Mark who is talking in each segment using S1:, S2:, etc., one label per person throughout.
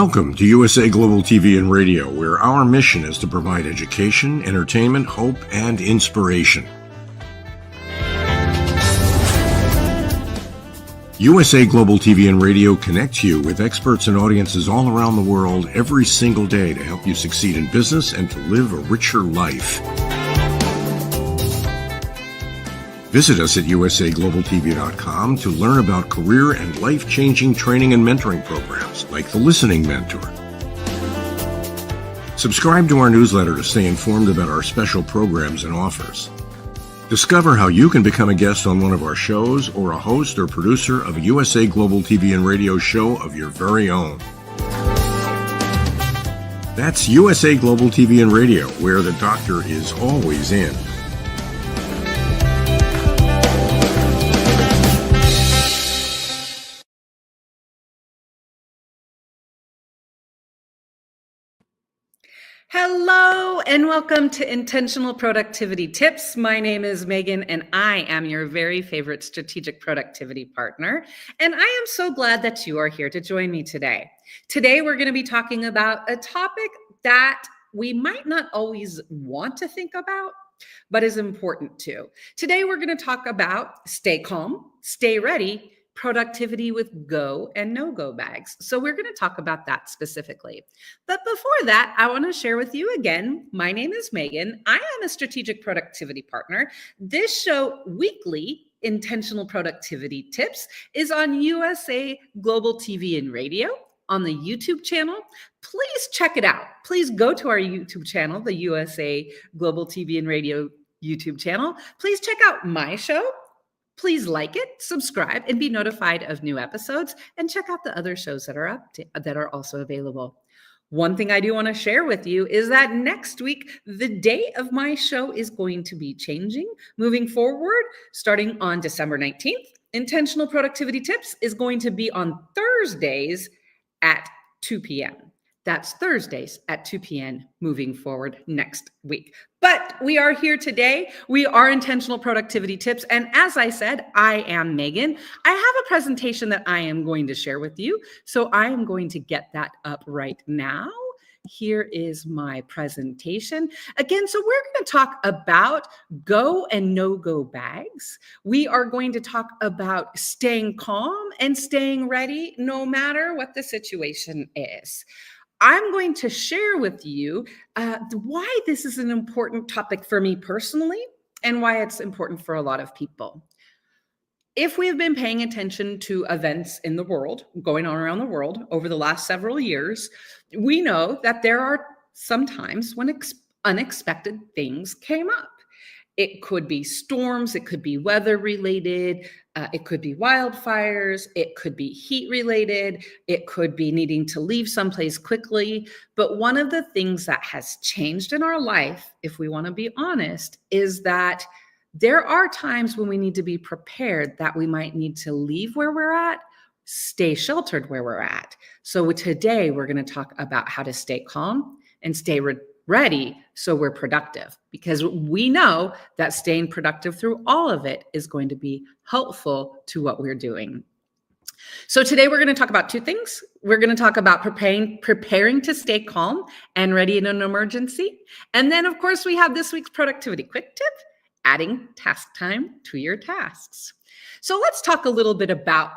S1: Welcome to USA Global TV and Radio, where our mission is to provide education, entertainment, hope, and inspiration. USA Global TV and Radio connects you with experts and audiences all around the world every single day to help you succeed in business and to live a richer life. Visit us at usaglobaltv.com to learn about career and life-changing training and mentoring programs like the Listening Mentor. Subscribe to our newsletter to stay informed about our special programs and offers. Discover how you can become a guest on one of our shows or a host or producer of a USA Global TV and Radio show of your very own. That's USA Global TV and Radio, where the doctor is always in.
S2: Hello and welcome to Intentional Productivity Tips. My name is Megan and I am your very favorite strategic productivity partner. And I am so glad that you are here to join me today. Today, we're going to be talking about a topic that we might not always want to think about, but is important too. Today, we're going to talk about stay calm, stay ready, productivity with go and no-go bags. So we're going to talk about that specifically. But before that, I want to share with you again, my name is Megan. I am a strategic productivity partner. This show, weekly Intentional Productivity Tips, is on USA Global TV and Radio on the YouTube channel. Please check it out. Please go to our YouTube channel, the USA Global TV and Radio YouTube channel. Please check out my show. Please like it, subscribe, and be notified of new episodes, and check out the other shows that are also available. One thing I do want to share with you is that next week, the day of my show is going to be changing. Moving forward, starting on December 19th, Intentional Productivity Tips is going to be on Thursdays at 2 p.m. That's Thursdays at 2 p.m. moving forward next week. But we are here today. We are Intentional Productivity Tips. And as I said, I am Megan. I have a presentation that I am going to share with you. So I am going to get that up right now. Here is my presentation. Again, so we're going to talk about go and no-go bags. We are going to talk about staying calm and staying ready no matter what the situation is. I'm going to share with you why this is an important topic for me personally and why it's important for a lot of people. If we've been paying attention to events in the world, going on around the world over the last several years, we know that there are some times when unexpected things came up. It could be storms, it could be weather related, it could be wildfires, it could be heat related, it could be needing to leave someplace quickly. But one of the things that has changed in our life, if we want to be honest, is that there are times when we need to be prepared that we might need to leave where we're at, stay sheltered where we're at. So today we're going to talk about how to stay calm and stay ready so we're productive, because we know that staying productive through all of it is going to be helpful to what we're doing. So today we're going to talk about two things. We're going to talk about preparing to stay calm and ready in an emergency. And then, of course, we have this week's productivity quick tip, adding task time to your tasks. So let's talk a little bit about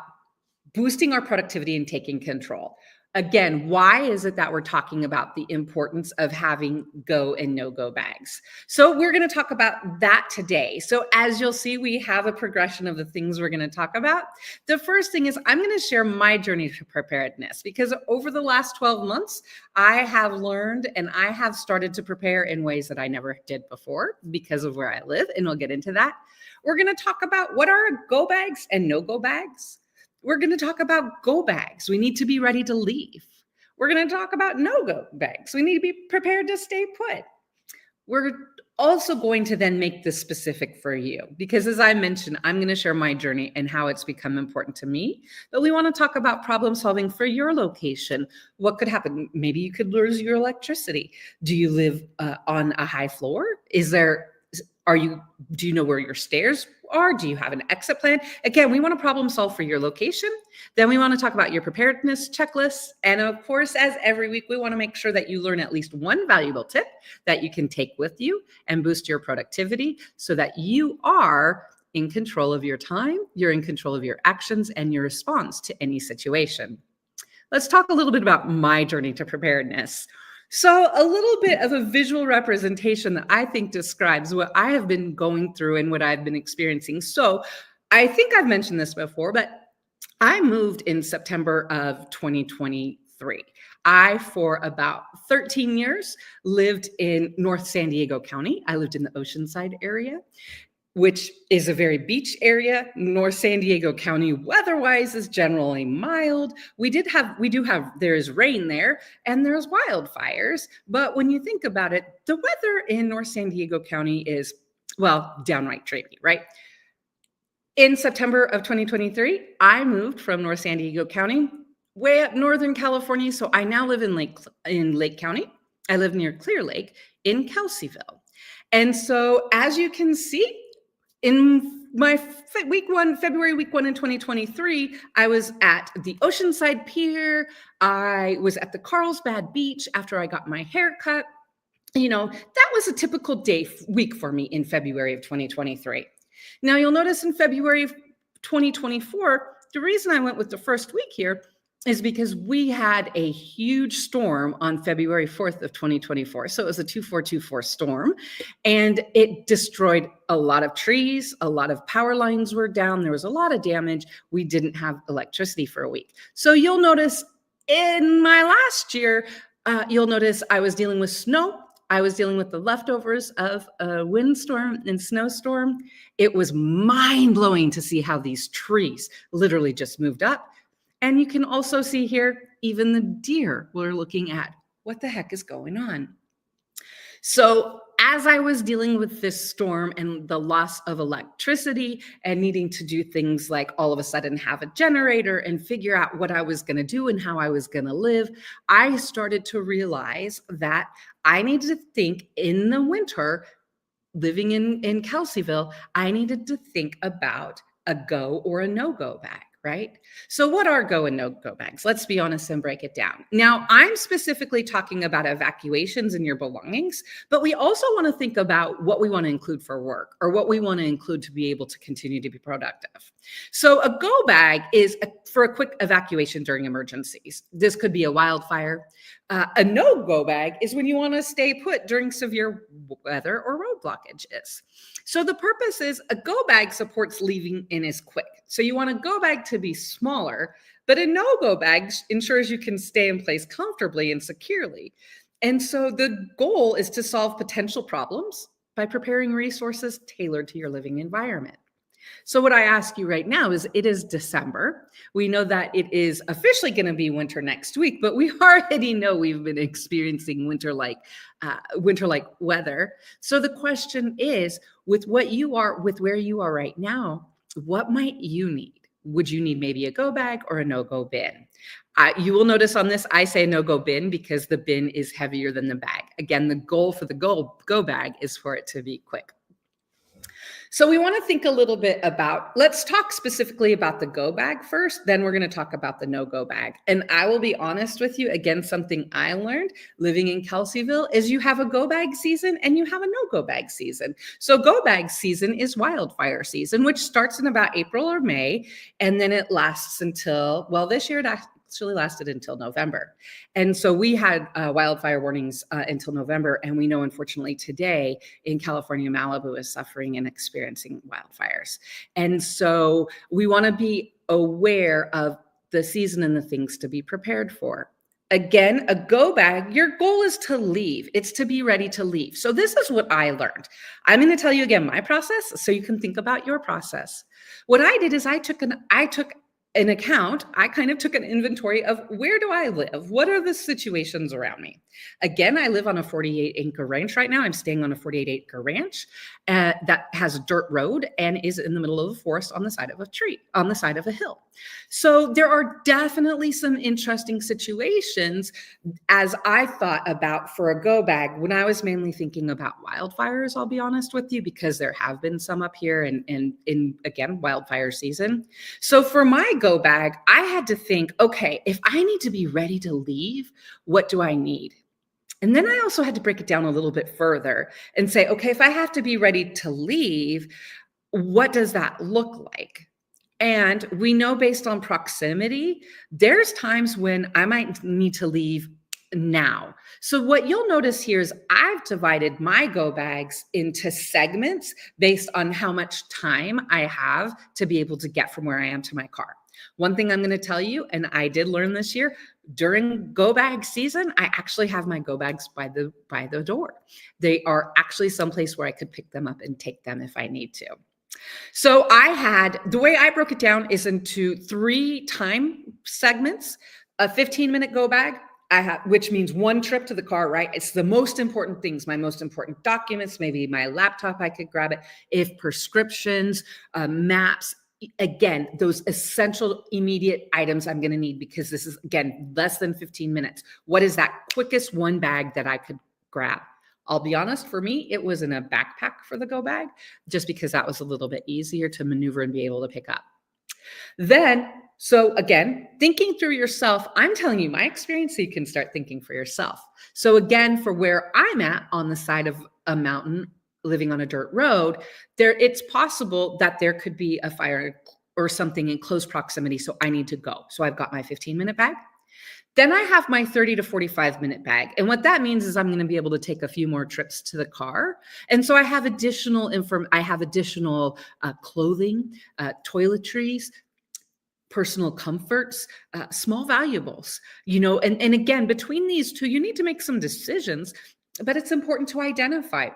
S2: boosting our productivity and taking control. Again, why is it that we're talking about the importance of having go and no-go bags? So we're going to talk about that today. So as you'll see, we have a progression of the things we're going to talk about. The first thing is I'm going to share my journey to preparedness, because over the last 12 months, I have learned and I have started to prepare in ways that I never did before because of where I live, and we'll get into that. We're going to talk about what are go bags and no-go bags. We're going to talk about go bags. We need to be ready to leave. We're going to talk about no-go bags. We need to be prepared to stay put. We're also going to then make this specific for you, because as I mentioned, I'm going to share my journey and how it's become important to me. But we want to talk about problem solving for your location. What could happen? Maybe you could lose your electricity. Do you live on a high floor? Is there Do you know where your stairs are? Do you have an exit plan? Again, we want to problem solve for your location. Then we want to talk about your preparedness checklists. And of course, as every week, we want to make sure that you learn at least one valuable tip that you can take with you and boost your productivity so that you are in control of your time, you're in control of your actions and your response to any situation. Let's talk a little bit about my journey to preparedness. So a little bit of a visual representation that I think describes what I have been going through and what I've been experiencing. So I think I've mentioned this before, but I moved in September of 2023. I, for about 13 years, lived in North San Diego County. I lived in the Oceanside area, which is a very beach area. North San Diego County weather-wise is generally mild. There is rain there and there's wildfires. But when you think about it, the weather in North San Diego County is, well, downright dreamy, right? In September of 2023, I moved from North San Diego County, way up Northern California. So I now live in Lake County. I live near Clear Lake in Kelseyville. And so as you can see, in my February week one in 2023, I was at the Oceanside Pier. I was at the Carlsbad Beach after I got my hair cut. That was a typical week for me in February of 2023. Now you'll notice in February of 2024, the reason I went with the first week here is because we had a huge storm on February 4th of 2024. So it was a 2424 storm, and it destroyed a lot of trees. A lot of power lines were down. There was a lot of damage. We didn't have electricity for a week. So you'll notice in my last year, you'll notice I was dealing with snow. I was dealing with the leftovers of a windstorm and snowstorm. It was mind-blowing to see how these trees literally just moved up. And you can also see here, even the deer were looking at what the heck is going on. So as I was dealing with this storm and the loss of electricity and needing to do things like all of a sudden have a generator and figure out what I was going to do and how I was going to live, I started to realize that I needed to think in the winter, living in Kelseyville, I needed to think about a go or a no-go bag. Right? So what are go and no-go bags? Let's be honest and break it down. Now, I'm specifically talking about evacuations and your belongings, but we also want to think about what we want to include for work or what we want to include to be able to continue to be productive. So a go bag is for a quick evacuation during emergencies. This could be a wildfire. A no-go bag is when you want to stay put during severe weather or road blockages. So the purpose is a go bag supports leaving and is quick. So you want a go bag to be smaller, but a no-go bag ensures you can stay in place comfortably and securely. And so the goal is to solve potential problems by preparing resources tailored to your living environment. So what I ask you right now is, it is December. We know that it is officially going to be winter next week, but we already know we've been experiencing winter-like weather. So the question is, with where you are right now, what might you need? Would you need maybe a go bag or a no-go bin? You will notice on this, I say no-go bin because the bin is heavier than the bag. Again, the goal for the go bag is for it to be quick. So we want to think a little bit about, let's talk specifically about the go bag first, then we're going to talk about the no-go bag. And I will be honest with you, again, something I learned living in Kelseyville is you have a go bag season and you have a no-go bag season. So go bag season is wildfire season, which starts in about April or May, and then it lasts until, well, this year it actually lasted until November. And so we had wildfire warnings until November. And we know, unfortunately, today in California, Malibu is suffering and experiencing wildfires. And so we want to be aware of the season and the things to be prepared for. Again, a go bag, your goal is to leave. It's to be ready to leave. So this is what I learned. I'm going to tell you again my process so you can think about your process. What I did is I took an account, I kind of took an inventory of where do I live? What are the situations around me? Again, I live on a 48-acre ranch right now. I'm staying on a 48-acre ranch that has a dirt road and is in the middle of the forest on the side of a tree, on the side of a hill. So there are definitely some interesting situations as I thought about for a go bag when I was mainly thinking about wildfires, I'll be honest with you, because there have been some up here and in again, wildfire season. So for my go bag, I had to think, okay, if I need to be ready to leave, what do I need? And then I also had to break it down a little bit further and say, okay, if I have to be ready to leave, what does that look like? And we know based on proximity, there's times when I might need to leave now. So what you'll notice here is I've divided my go bags into segments based on how much time I have to be able to get from where I am to my car. One thing I'm going to tell you, and I did learn this year, during go bag season, I actually have my go bags by the door. They are actually someplace where I could pick them up and take them if I need to. So the way I broke it down is into 3 time segments, a 15-minute go bag, which means one trip to the car, right? It's the most important things, my most important documents, maybe my laptop, I could grab it. If prescriptions, maps, again, those essential immediate items I'm going to need because this is, again, less than 15 minutes. What is that quickest one bag that I could grab? I'll be honest, for me, it was in a backpack for the go bag, just because that was a little bit easier to maneuver and be able to pick up. Then, so again, thinking through yourself, I'm telling you my experience so you can start thinking for yourself. So again, for where I'm at on the side of a mountain, living on a dirt road, it's possible that there could be a fire or something in close proximity, so I need to go. So I've got my 15-minute bag. Then I have my 30 to 45-minute bag. And what that means is I'm going to be able to take a few more trips to the car. And so I have additional clothing, toiletries, personal comforts, small valuables, and again, between these two, you need to make some decisions, but it's important to identify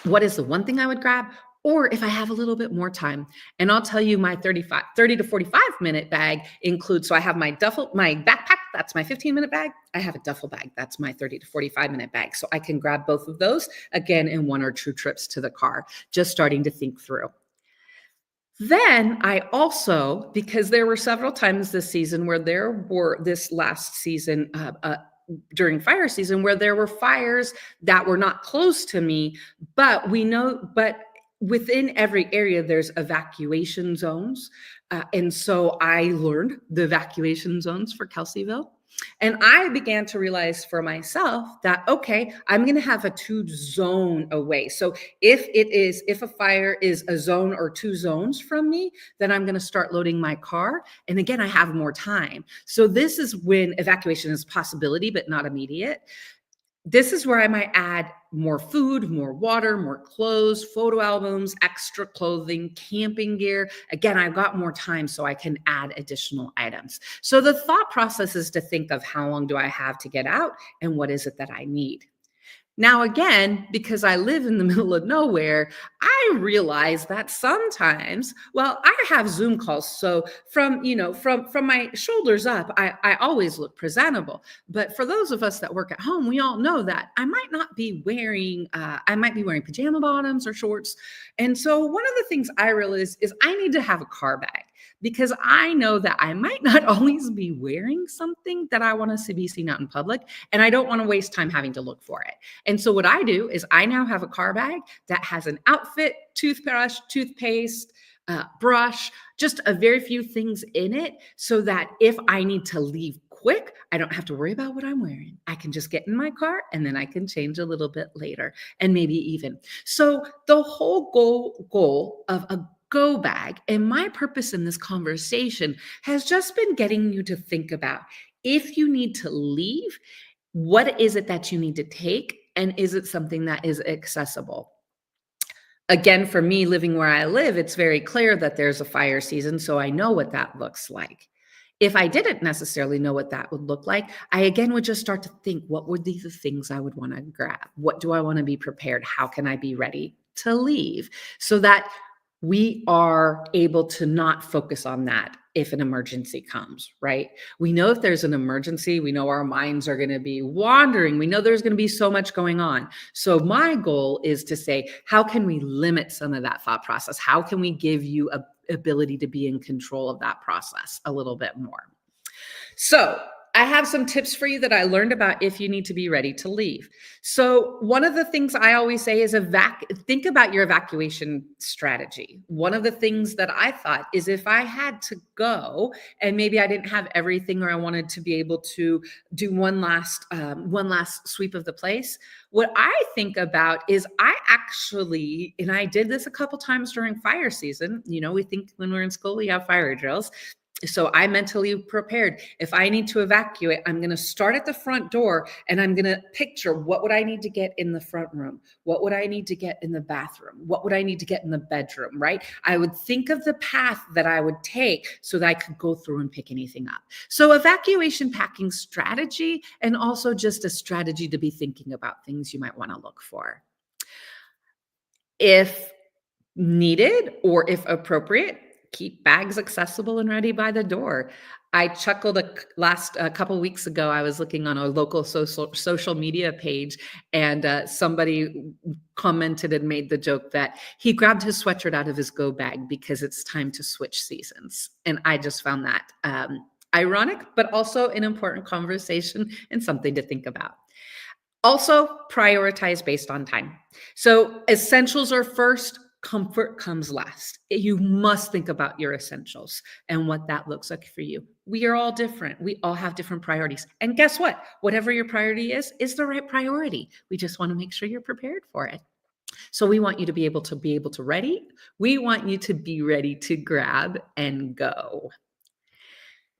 S2: what is the one thing I would grab, or if I have a little bit more time. And I'll tell you, my 30 to 45-minute bag includes, so I have my backpack, that's my 15-minute bag. I have a duffel bag, that's my 30 to 45-minute bag. So I can grab both of those, again, in 1 or 2 trips to the car, just starting to think through. Then I also, because there were several times this season this last season, during fire season, where there were fires that were not close to me, but within every area, there's evacuation zones. And so I learned the evacuation zones for Kelseyville. And I began to realize for myself that, okay, I'm going to have a 2 zone away. So if a fire is a zone or 2 zones from me, then I'm going to start loading my car. And again, I have more time. So this is when evacuation is a possibility, but not immediate. This is where I might add more food, more water, more clothes, photo albums, extra clothing, camping gear. Again, I've got more time, so I can add additional items. So the thought process is to think of how long do I have to get out and what is it that I need? Now, again, because I live in the middle of nowhere, I realize that sometimes, I have Zoom calls. So from my shoulders up, I always look presentable. But for those of us that work at home, we all know that I might be wearing pajama bottoms or shorts. And so one of the things I realize is I need to have a car bag, because I know that I might not always be wearing something that I want to be seen out in public, and I don't want to waste time having to look for it. And so what I do is I now have a car bag that has an outfit, toothbrush, toothpaste, brush, just a very few things in it, so that if I need to leave quick, I don't have to worry about what I'm wearing. I can just get in my car and then I can change a little bit later, and maybe even. So the whole goal of a go bag, and my purpose in this conversation has just been getting you to think about, if you need to leave, what is it that you need to take, and is it something that is accessible? Again, for me, living where I live, it's very clear that there's a fire season, so I know what that looks like. If I didn't necessarily know what that would look like, I again would just start to think, what would be the things I would want to grab? What do I want to be prepared? How can I be ready to leave? So that we are able to not focus on that if an emergency comes, right? We know if there's an emergency, we know our minds are going to be wandering. We know there's going to be so much going on. So my goal is to say, how can we limit some of that thought process? How can we give you a ability to be in control of that process a little bit more? So I have some tips for you that I learned about if you need to be ready to leave. So one of the things I always say is think about your evacuation strategy. One of the things that I thought is if I had to go and maybe I didn't have everything or I wanted to be able to do one last sweep of the place, what I think about is and I did this a couple times during fire season. We think when we're in school, we have fire drills. So I mentally prepared. If I need to evacuate, I'm going to start at the front door and I'm going to picture what would I need to get in the front room? What would I need to get in the bathroom? What would I need to get in the bedroom, right? I would think of the path that I would take so that I could go through and pick anything up. So evacuation packing strategy, and also just a strategy to be thinking about things you might want to look for. If needed or if appropriate, keep bags accessible and ready by the door. I chuckled a couple weeks ago. I was looking on a local social media page, and somebody commented and made the joke that he grabbed his sweatshirt out of his go bag because it's time to switch seasons. And I just found that ironic, but also an important conversation and something to think about. Also, prioritize based on time. So essentials are first. Comfort comes last. You must think about your essentials and what that looks like for you. We are all different. We all have different priorities. And guess what? Whatever your priority is the right priority. We just want to make sure you're prepared for it. So we want you to be able to ready. We want you to be ready to grab and go.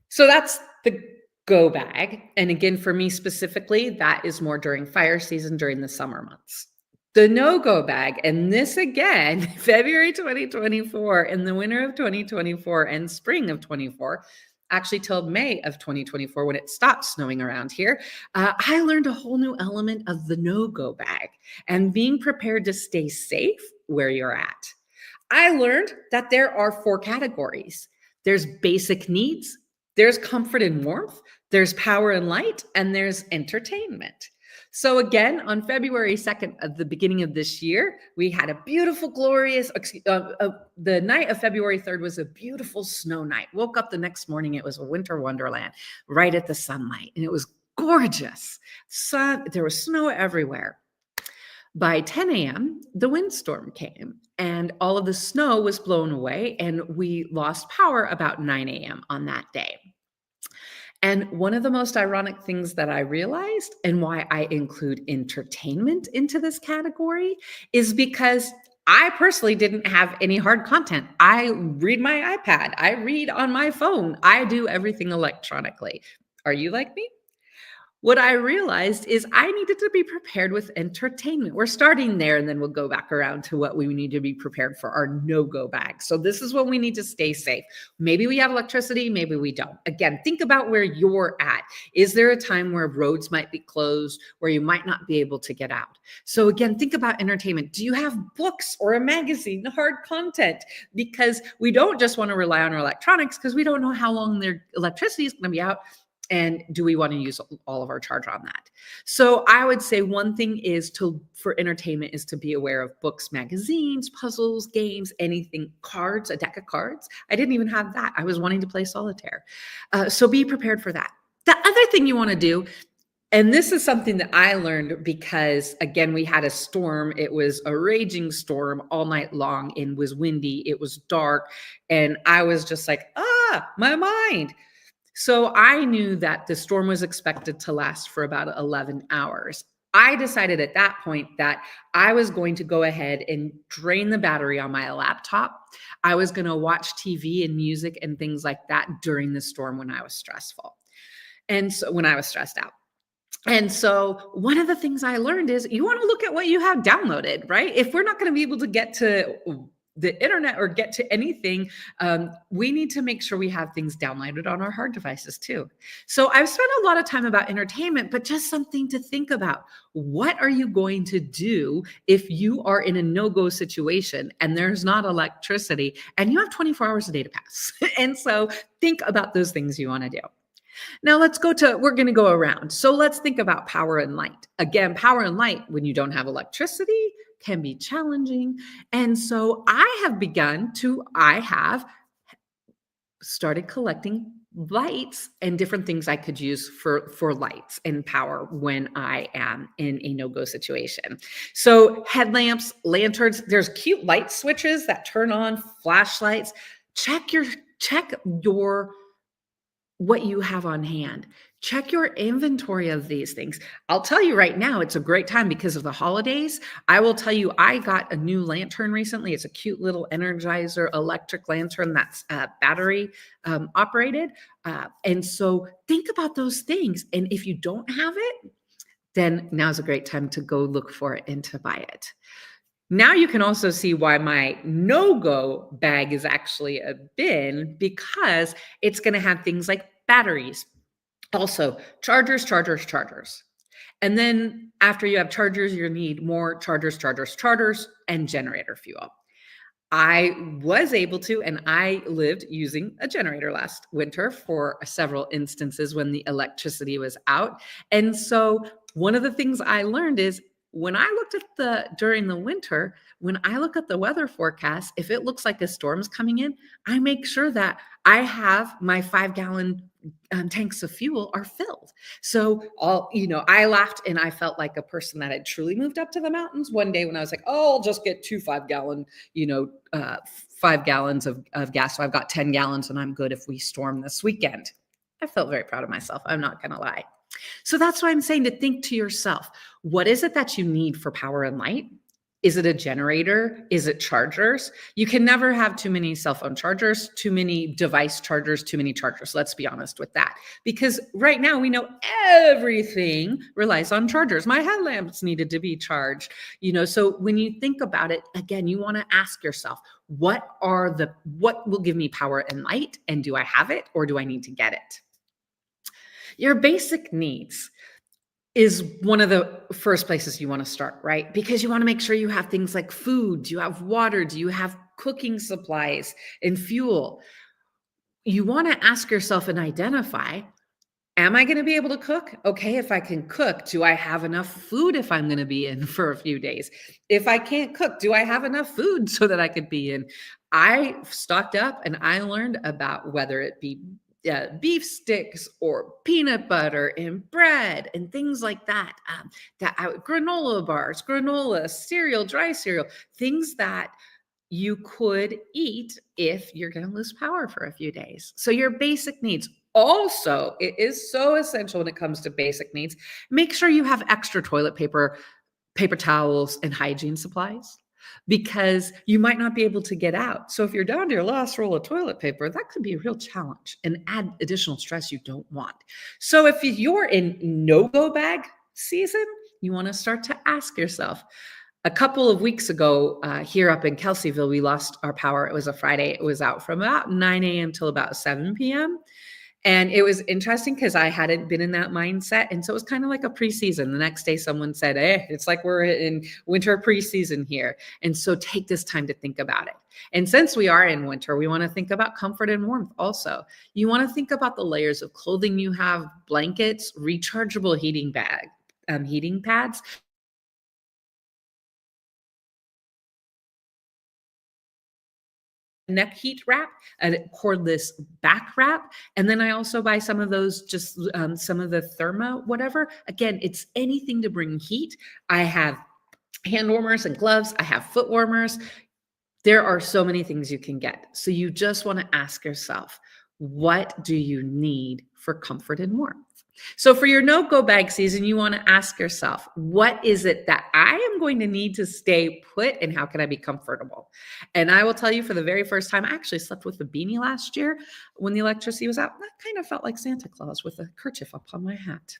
S2: So that's the go bag. And again, for me specifically, that is more during fire season, during the summer months. The no-go bag, and this again, February 2024 and the winter of 2024 and spring of 24, actually till May of 2024 when it stopped snowing around here, I learned a whole new element of the no-go bag and being prepared to stay safe where you're at. I learned that there are 4 categories. There's basic needs, there's comfort and warmth, there's power and light, and there's entertainment. So again, on February 2nd, at the beginning of this year, we had a beautiful, glorious, the night of February 3rd was a beautiful snow night. Woke up the next morning, it was a winter wonderland, right at the sunlight, and it was gorgeous. There was snow everywhere. By 10 a.m., the windstorm came and all of the snow was blown away, and we lost power about 9 a.m. on that day. And one of the most ironic things that I realized, and why I include entertainment into this category, is because I personally didn't have any hard content. I read my iPad. I read on my phone. I do everything electronically. Are you like me? What I realized is I needed to be prepared with entertainment. We're starting there, and then we'll go back around to what we need to be prepared for our no-go bag. So this is when we need to stay safe. Maybe we have electricity, maybe we don't. Again, think about where you're at. Is there a time where roads might be closed, where you might not be able to get out? So again, think about entertainment. Do you have books or a magazine, hard content? Because we don't just want to rely on our electronics because we don't know how long their electricity is going to be out. And do we want to use all of our charge on that? So I would say one thing is for entertainment is to be aware of books, magazines, puzzles, games, anything, cards, a deck of cards. I didn't even have that. I was wanting to play solitaire. So be prepared for that. The other thing you want to do, and this is something that I learned because, again, we had a storm. It was a raging storm all night long. It was windy. It was dark. And I was just like, my mind. So I knew that the storm was expected to last for about 11 hours. I decided at that point that I was going to go ahead and drain the battery on my laptop. I was going to watch TV and music and things like that during the storm when I was stressful. And so when I was stressed out. And so one of the things I learned is you want to look at what you have downloaded, right? If we're not going to be able to get to the internet or get to anything, we need to make sure we have things downloaded on our hard devices too. So I've spent a lot of time about entertainment, but just something to think about. What are you going to do if you are in a no-go situation and there's not electricity and you have 24 hours a day to pass? And so think about those things you want to do. Now we're going to go around. So let's think about power and light. Again, power and light, when you don't have electricity, can be challenging. And so I have started collecting lights and different things I could use for lights and power when I am in a no-go situation. So headlamps, lanterns, there's cute light switches that turn on, flashlights. Check your what you have on hand. Check your inventory of these things. I'll tell you right now, it's a great time because of the holidays. I will tell you, I got a new lantern recently. It's a cute little Energizer electric lantern that's battery operated. And so think about those things. And if you don't have it, then now's a great time to go look for it and to buy it. Now you can also see why my no-go bag is actually a bin, because it's going to have things like batteries, also chargers. And then after you have chargers, you need more chargers, and generator fuel. I was able to, and I lived using a generator last winter for several instances when the electricity was out. And so one of the things I learned is, when I looked at during the winter, when I look at the weather forecast, if it looks like a storm's coming in, I make sure that I have my 5-gallon tanks of fuel are filled. So I laughed and I felt like a person that had truly moved up to the mountains one day when I was like, oh, I'll just get 2 5-gallon, 5 gallons of gas. So I've got 10 gallons and I'm good if we storm this weekend. I felt very proud of myself. I'm not going to lie. So that's why I'm saying to think to yourself, what is it that you need for power and light? Is it a generator? Is it chargers? You can never have too many cell phone chargers, too many device chargers, too many chargers. Let's be honest with that. Because right now we know everything relies on chargers. My headlamps needed to be charged. So when you think about it, again, you want to ask yourself, what will give me power and light? And do I have it, or do I need to get it? Your basic needs is one of the first places you want to start, right? Because you want to make sure you have things like food, do you have water, do you have cooking supplies and fuel? You want to ask yourself and identify, am I going to be able to cook? Okay, if I can cook, do I have enough food if I'm going to be in for a few days? If I can't cook, do I have enough food so that I could be in? I stocked up and I learned about whether it be beef sticks or peanut butter and bread and things like that. Granola bars, granola, cereal, dry cereal, things that you could eat if you're going to lose power for a few days. So your basic needs. Also, it is so essential when it comes to basic needs. Make sure you have extra toilet paper, paper towels, and hygiene supplies, because you might not be able to get out. So if you're down to your last roll of toilet paper, that could be a real challenge and add additional stress you don't want. So if you're in no-go bag season, you want to start to ask yourself. A couple of weeks ago, here up in Kelseyville, we lost our power. It was a Friday. It was out from about 9 a.m. till about 7 p.m. And it was interesting because I hadn't been in that mindset. And so it was kind of like a preseason. The next day, someone said, hey, it's like we're in winter preseason here. And so take this time to think about it. And since we are in winter, we want to think about comfort and warmth also. You want to think about the layers of clothing you have, blankets, rechargeable heating pads. Neck heat wrap, a cordless back wrap. And then I also buy some of those, just some of the thermo, whatever. Again, it's anything to bring heat. I have hand warmers and gloves. I have foot warmers. There are so many things you can get. So you just want to ask yourself, what do you need for comfort and warmth? So for your no-go bag season, you want to ask yourself, what is it that I am going to need to stay put, and how can I be comfortable? And I will tell you, for the very first time, I actually slept with a beanie last year when the electricity was out. That kind of felt like Santa Claus with a kerchief up on my hat.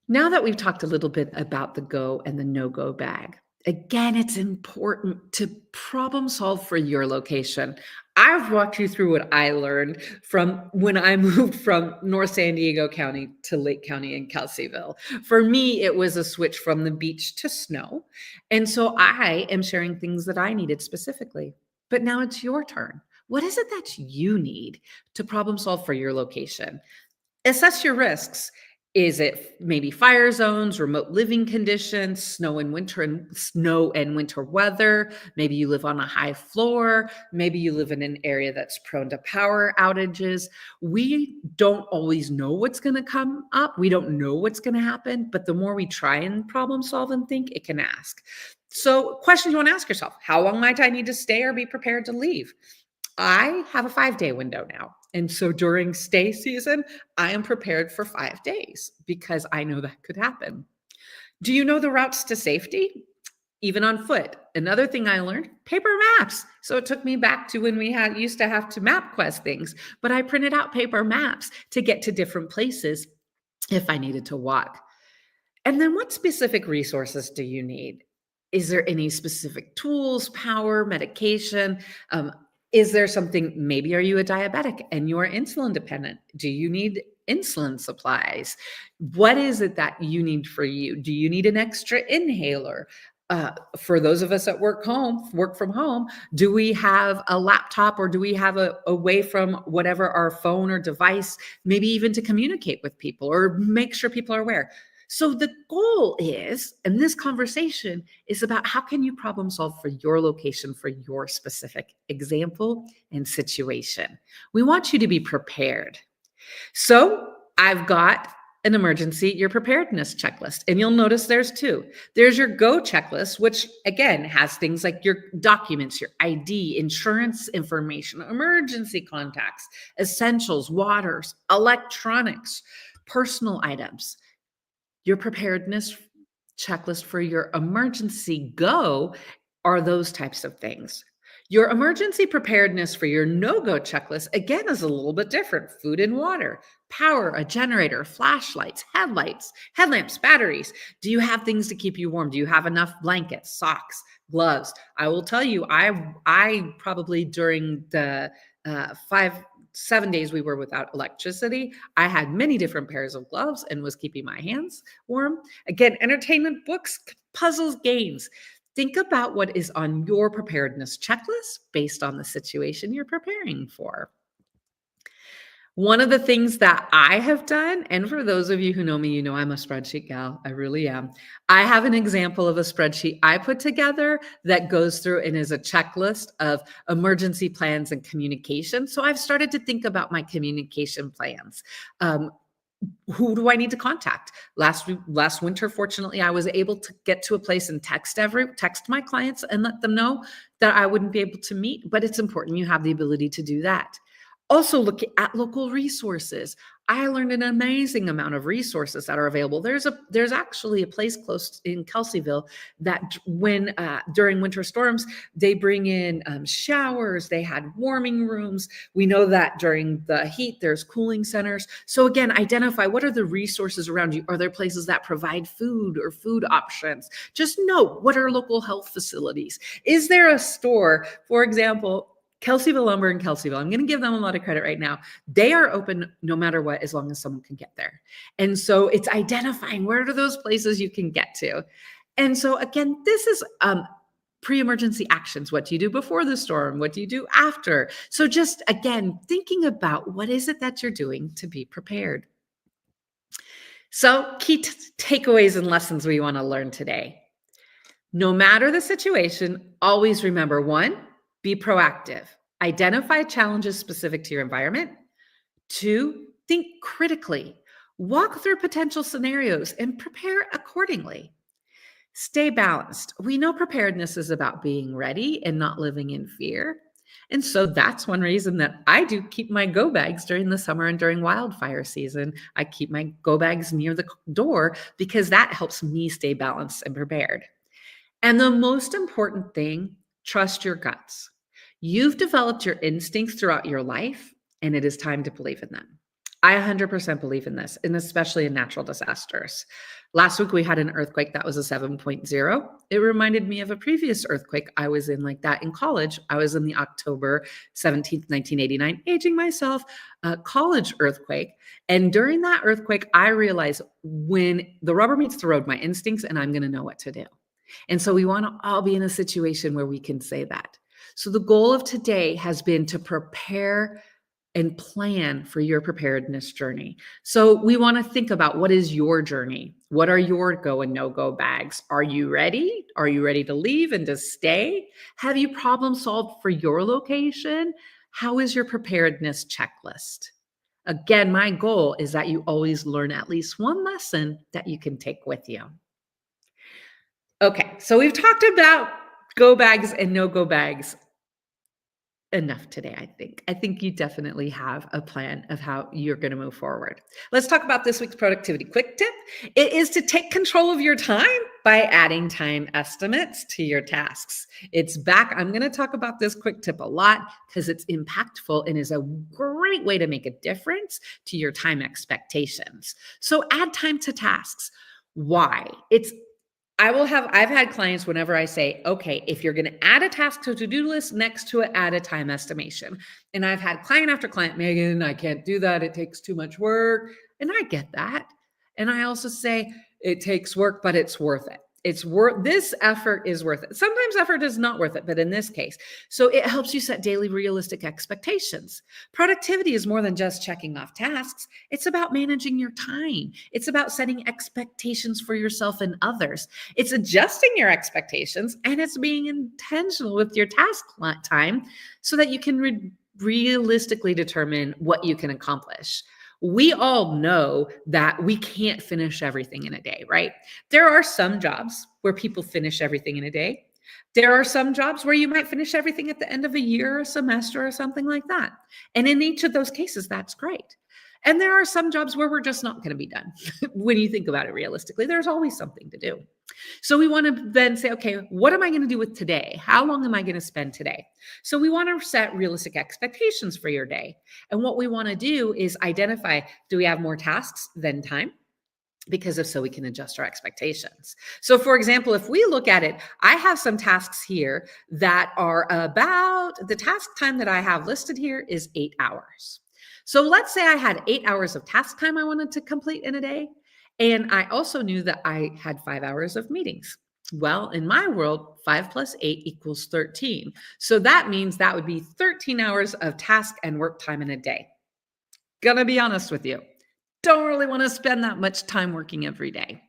S2: Now that we've talked a little bit about the go and the no-go bag, Again, it's important to problem solve for your location. I've walked you through what I learned from when I moved from North San Diego County to Lake County in Kelseyville. For me, it was a switch from the beach to snow. And so I am sharing things that I needed specifically. But now it's your turn. What is it that you need to problem solve for your location? Assess your risks. Is it maybe fire zones, remote living conditions, snow and winter weather? Maybe you live on a high floor. Maybe you live in an area that's prone to power outages. We don't always know what's going to come up. We don't know what's going to happen, but the more we try and problem solve and think, it can ask. So, questions you want to ask yourself: how long might I need to stay or be prepared to leave? I have a 5-day window now. And so during stay season, I am prepared for 5 days because I know that could happen. Do you know the routes to safety? Even on foot. Another thing I learned, paper maps. So it took me back to when we used to have to map quest things, but I printed out paper maps to get to different places if I needed to walk. And then what specific resources do you need? Is there any specific tools, power, medication? Is there something, maybe are you a diabetic and you are insulin dependent? Do you need insulin supplies? What is it that you need for you? Do you need an extra inhaler? For those of us that work from home, do we have a laptop or do we have a way from whatever our phone or device, maybe even to communicate with people or make sure people are aware? So the goal is, and this conversation is about how can you problem solve for your location, for your specific example and situation. We want you to be prepared. So I've got your preparedness checklist, and you'll notice there's two. There's your go checklist, which again has things like your documents, your ID, insurance information, emergency contacts, essentials, waters, electronics, personal items. Your preparedness checklist for your emergency go are those types of things. Your emergency preparedness for your no-go checklist, again, is a little bit different. Food and water, power, a generator, flashlights, headlamps, batteries. Do you have things to keep you warm? Do you have enough blankets, socks, gloves? I will tell you, I probably during the 7 days we were without electricity, I had many different pairs of gloves and was keeping my hands warm. Again, entertainment, books, puzzles, games. Think about what is on your preparedness checklist based on the situation you're preparing for. One of the things that I have done, and for those of you who know me, you know I'm a spreadsheet gal. I really am. I have an example of a spreadsheet I put together that goes through and is a checklist of emergency plans and communication. So I've started to think about my communication plans. Who do I need to contact? Last winter, fortunately, I was able to get to a place and text my clients and let them know that I wouldn't be able to meet, but it's important you have the ability to do that. Also, look at local resources. I learned an amazing amount of resources that are available. There's actually a place close in Kelseyville that when during winter storms, they bring in showers, they had warming rooms. We know that during the heat, there's cooling centers. So again, identify what are the resources around you. Are there places that provide food or food options? Just note, what are local health facilities? Is there a store, for example, Kelseyville Lumber in Kelseyville, I'm going to give them a lot of credit right now. They are open no matter what, as long as someone can get there. And so it's identifying where are those places you can get to. And so again, this is pre-emergency actions. What do you do before the storm? What do you do after? So just again, thinking about what is it that you're doing to be prepared. So key takeaways and lessons we want to learn today. No matter the situation, always remember, 1, be proactive. Identify challenges specific to your environment. 2, think critically. Walk through potential scenarios and prepare accordingly. Stay balanced. We know preparedness is about being ready and not living in fear. And so that's one reason that I do keep my go bags during the summer and during wildfire season. I keep my go bags near the door because that helps me stay balanced and prepared. And the most important thing, trust your guts. You've developed your instincts throughout your life, and it is time to believe in them. I 100% believe in this, and especially in natural disasters. Last week we had an earthquake that was a 7.0. It reminded me of a previous earthquake I was in like that in college. I was in the October 17th, 1989, aging myself, college earthquake. And during that earthquake, I realized when the rubber meets the road, my instincts, and I'm going to know what to do. And so we want to all be in a situation where we can say that. So the goal of today has been to prepare and plan for your preparedness journey. So we want to think about, what is your journey? What are your go and no-go bags? Are you ready? Are you ready to leave and to stay? Have you problem solved for your location? How is your preparedness checklist? Again, my goal is that you always learn at least one lesson that you can take with you. Okay, so we've talked about go bags and no-go bags enough today, I think. I think you definitely have a plan of how you're going to move forward. Let's talk about this week's productivity quick tip. It is to take control of your time by adding time estimates to your tasks. It's back. I'm going to talk about this quick tip a lot because it's impactful and is a great way to make a difference to your time expectations. So add time to tasks. Why? I've had clients whenever I say, okay, if you're going to add a task to a to-do list, next to it, add a time estimation. And I've had client after client, Megan, I can't do that. It takes too much work. And I get that. And I also say it takes work, but it's worth it. This effort is worth it. Sometimes effort is not worth it, but in this case, so it helps you set daily realistic expectations. Productivity is more than just checking off tasks. It's about managing your time. It's about setting expectations for yourself and others. It's adjusting your expectations, and it's being intentional with your task time so that you can realistically determine what you can accomplish. We all know that we can't finish everything in a day, right? There are some jobs where people finish everything in a day. There are some jobs where you might finish everything at the end of a year or a semester or something like that. And in each of those cases, that's great. And there are some jobs where we're just not going to be done. When you think about it realistically, there's always something to do. So we want to then say, okay, what am I going to do with today? How long am I going to spend today? So we want to set realistic expectations for your day. And what we want to do is identify, do we have more tasks than time? Because if so, we can adjust our expectations. So for example, if we look at it, I have some tasks here that are about, the task time that I have listed here is 8 hours. So let's say I had 8 hours of task time I wanted to complete in a day. And I also knew that I had 5 hours of meetings. Well, in my world, 5 plus 8 equals 13. So that means that would be 13 hours of task and work time in a day. Gonna be honest with you. Don't really want to spend that much time working every day.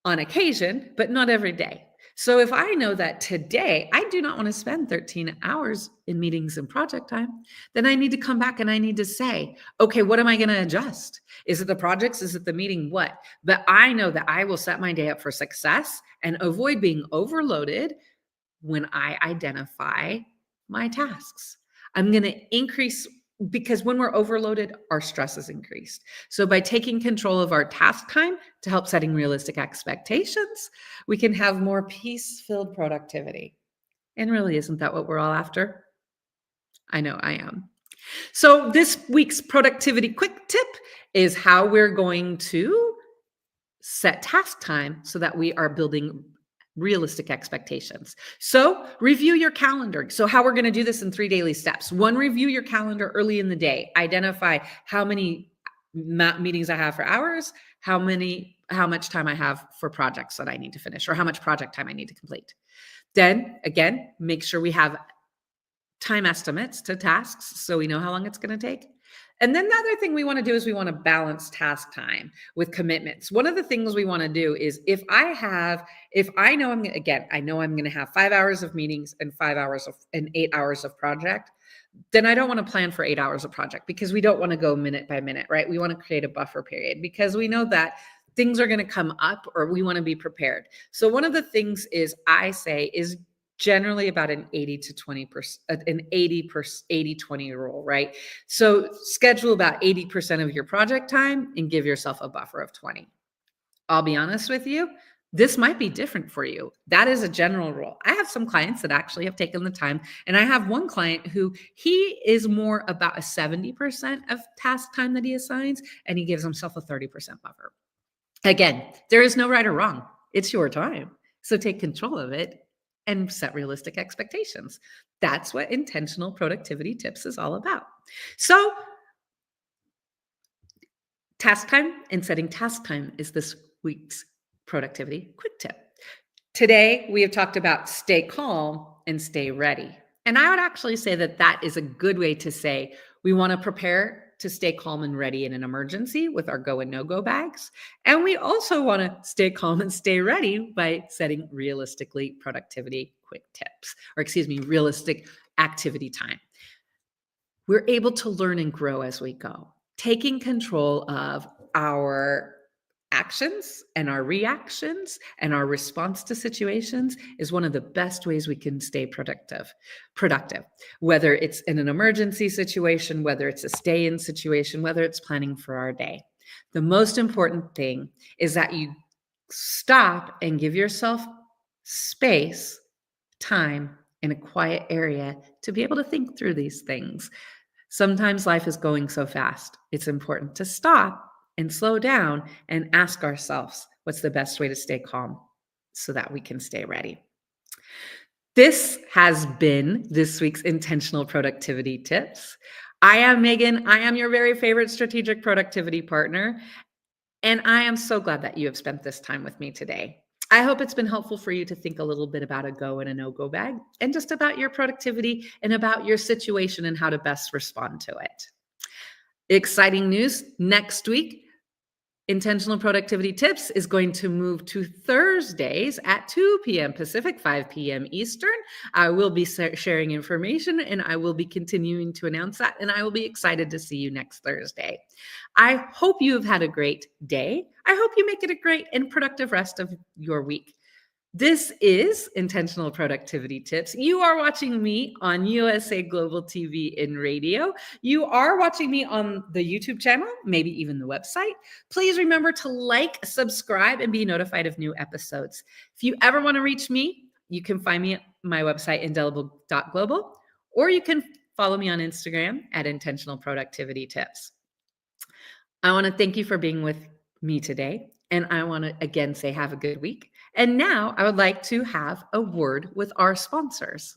S2: On occasion, but not every day. So if I know that today I do not want to spend 13 hours in meetings and project time, then I need to come back and I need to say, okay, what am I going to adjust? Is it the projects? Is it the meeting? What? But I know that I will set my day up for success and avoid being overloaded when I identify my tasks. I'm going to increase, because when we're overloaded, our stress is increased. So by taking control of our task time to help setting realistic expectations, we can have more peace-filled productivity. And really, isn't that what we're all after? I know I am. So this week's productivity quick tip is how we're going to set task time so that we are building realistic expectations. So review your calendar. So how we're going to do this in 3 daily steps. 1, review your calendar early in the day. Identify how many meetings I have for hours, how much time I have for projects that I need to finish, or how much project time I need to complete. Then again, make sure we have time estimates to tasks so we know how long it's going to take. And then the other thing we want to do is we want to balance task time with commitments. One of the things we want to do is if I know I'm going to have 5 hours of meetings and 8 hours of project, then I don't want to plan for 8 hours of project, because we don't want to go minute by minute, right? We want to create a buffer period because we know that things are going to come up, or we want to be prepared. So one of the things is generally about an 80 to 20%, an 80-20 rule, right? So schedule about 80% of your project time and give yourself a buffer of 20. I'll be honest with you, this might be different for you. That is a general rule. I have some clients that actually have taken the time, and I have one client who he is more about a 70% of task time that he assigns, and he gives himself a 30% buffer. Again, there is no right or wrong. It's your time. So take control of it and set realistic expectations. That's what intentional productivity tips is all about. So, task time and setting task time is this week's productivity quick tip. Today, we have talked about stay calm and stay ready. And I would actually say that that is a good way to say we want to prepare to stay calm and ready in an emergency with our go and no go bags. And we also want to stay calm and stay ready by setting realistically productivity quick tips, or excuse me, realistic activity time. We're able to learn and grow as we go. Taking control of our actions and our reactions and our response to situations is one of the best ways we can stay productive, whether it's in an emergency situation, whether it's a stay in situation, whether it's planning for our day. The most important thing is that you stop and give yourself space, time in a quiet area to be able to think through these things. Sometimes life is going so fast. It's important to stop and slow down and ask ourselves, what's the best way to stay calm so that we can stay ready? This has been this week's Intentional Productivity Tips. I am Megan. I am your very favorite strategic productivity partner. And I am so glad that you have spent this time with me today. I hope it's been helpful for you to think a little bit about a go and a no-go bag and just about your productivity and about your situation and how to best respond to it. Exciting news next week. Intentional Productivity Tips is going to move to Thursdays at 2 p.m. Pacific, 5 p.m. Eastern. I will be sharing information and I will be continuing to announce that, and I will be excited to see you next Thursday. I hope you have had a great day. I hope you make it a great and productive rest of your week. This is Intentional Productivity Tips. You are watching me on USA Global TV and radio. You are watching me on the YouTube channel, maybe even the website. Please remember to like, subscribe, and be notified of new episodes. If you ever want to reach me, you can find me at my website, indelible.global, or you can follow me on Instagram at Intentional Productivity Tips. I want to thank you for being with me today. And I want to again say have a good week. And now I would like to have a word with our sponsors.